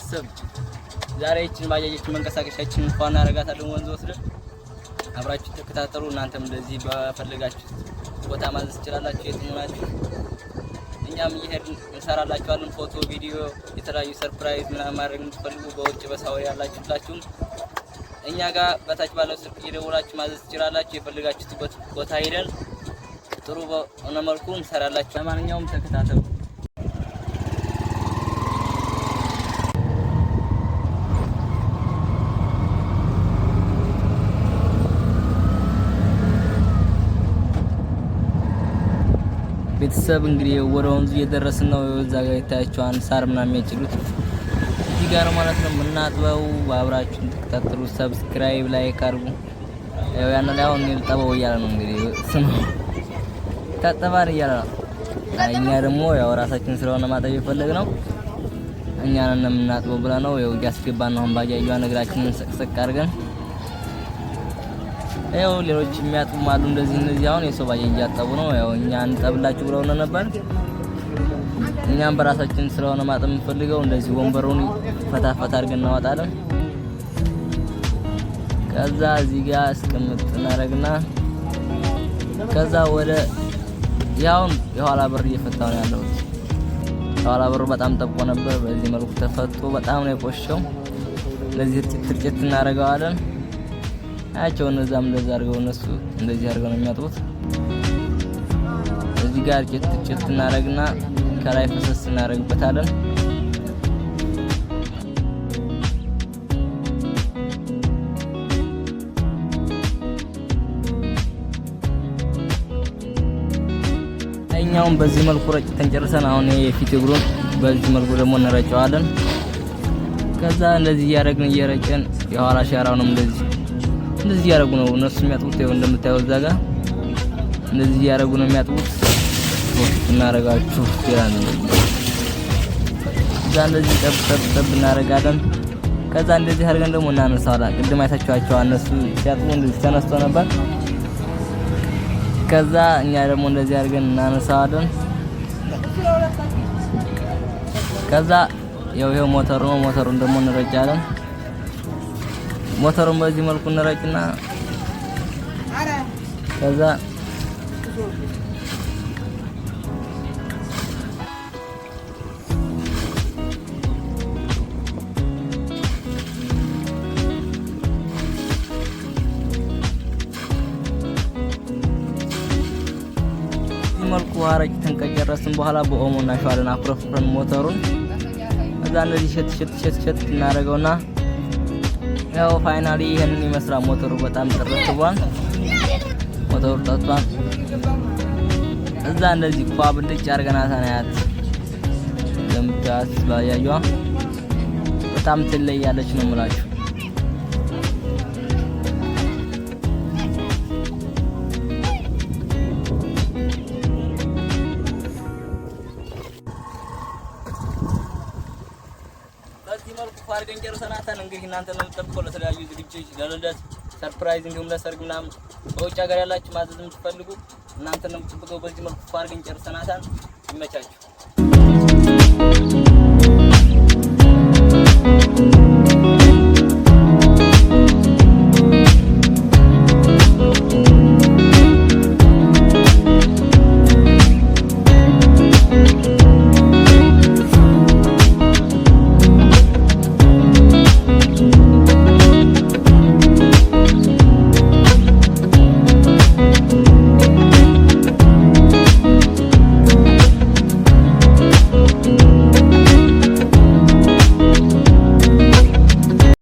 ቤተሰብ ዛሬ እቺን ባጃጅችን መንቀሳቀሻችን እንኳን አረጋታለን ወንዝ ወስደን አብራችሁ ተከታተሉ። እናንተም እንደዚህ በፈልጋችሁ ቦታ ማዘዝ ትችላላችሁ። የትሙናችሁ እኛም እየሄድን እንሰራላችኋለን። ፎቶ፣ ቪዲዮ፣ የተለያዩ ሰርፕራይዝ ምናምን ማድረግ የምትፈልጉ በውጭ በሳውዲ ያላችሁላችሁም እኛ ጋር በታች ባለው ስልክ እየደወላችሁ ማዘዝ ትችላላችሁ። የፈልጋችሁበት ቦታ ሄደን ጥሩ በሆነ መልኩ እንሰራላችሁ። ለማንኛውም ተከታተሉ። ቤተሰብ እንግዲህ ወደ ወንዙ እየደረስን ነው። እዛ ጋር ይታያችኋል ሳር ምናምን የሚያጭሉት እዚህ ጋር ማለት ነው የምናጥበው። አብራችሁን ተከታተሉ። ሰብስክራይብ ላይክ አድርጉ። ያው ያን ላይ አሁን ልጠበው እያለ ነው እንግዲህ ስሙ ታጠባን እያለ ነው። እኛ ደግሞ ያው ራሳችን ስለሆነ ማጠብ የፈለግነው እኛ ነን የምናጥበው ብለን ነው ያው እያስገባን ነው። ባጃጇን እግራችንን ሰቅሰቅ አድርገን ያው ሌሎች የሚያጥቡ አሉ እንደዚህ እነዚህ አሁን የሰው ባጃጅ እያጠቡ ነው። ያው እኛ እንጠብላችሁ ብለውና ነበር። እኛም በራሳችን ስለሆነ ማጠብ የምንፈልገው እንደዚህ ወንበሩን ፈታፈታ አድርገን እናወጣለን። ከዛ እዚህ ጋር አስቀምጥ እናደርግና ከዛ ወደ ያውን የኋላ በር እየፈታው ነው ያለው። የኋላ በሩ በጣም ጠብቆ ነበር። በዚህ መልኩ ተፈቶ በጣም ነው የቆሸው። ለዚህ ትርጭት እናደርገዋለን። አያቸው እነዛም እንደዛ አድርገው እነሱ እንደዚህ አድርገው ነው የሚያጥቡት። እዚህ ጋር ጭት እናደርግና ከላይ ፈሰስ እናደርግበታለን። እኛውን በዚህ መልኩ ረጭተን ጨርሰን አሁን የፊት እግሩን በዚህ መልኩ ደግሞ እንረጨዋለን። ከዛ እንደዚህ እያደረግን እየረጨን የኋላ ሻራውንም እንደዚህ ያደርጉ ነው እነሱ የሚያጥቡት። ይኸው እንደምታዩት እዛ ጋር እንደዚህ ያደርጉ ነው የሚያጥቡት። እናረጋችሁ ይላል እዛ እንደዚህ ጠብ እናረጋለን። ከዛ እንደዚህ አድርገን ደግሞ እናነሳዋለን። ቅድም አይታችኋቸው እነሱ ሲያጥቡ እንደዚህ ተነስቶ ነበር። ከዛ እኛ ደግሞ እንደዚህ አድርገን እናነሳዋለን። ከዛ ይሄው ሞተሩ ነው። ሞተሩን ደግሞ እንረጫለን። ሞተሩን በዚህ መልኩ እንረጭና ከዛ መልኩ አረጭተን ከጨረስን በኋላ በኦሞ እናሸዋለን። አፍረፍረን ሞተሩን ከዛ እንደዚህ ሸት እናደርገውና ያው ፋይናሊ ይሄንን ይመስላል። ሞተሩ በጣም ጥርት ብሏል። ሞተሩ ጠጥቷል። እዛ እንደዚህ ቋብልጭ አርገናታን ያት ለምታስ ባያጇ በጣም ትለያለች ነው የምላችሁ። በዚህ መልኩ ፋርገን ጨርሰናታል። እንግዲህ እናንተ ለምትጠብቁ ለተለያዩ ዝግጅቶች ለልደት ሰርፕራይዝ እንዲሁም ለሰርግ ምናምን በውጭ ሀገር ያላችሁ ማዘዝ የምትፈልጉ እናንተ ለምትጠብቁ በዚህ መልኩ ፋርገን ጨርሰናታል። ይመቻችሁ።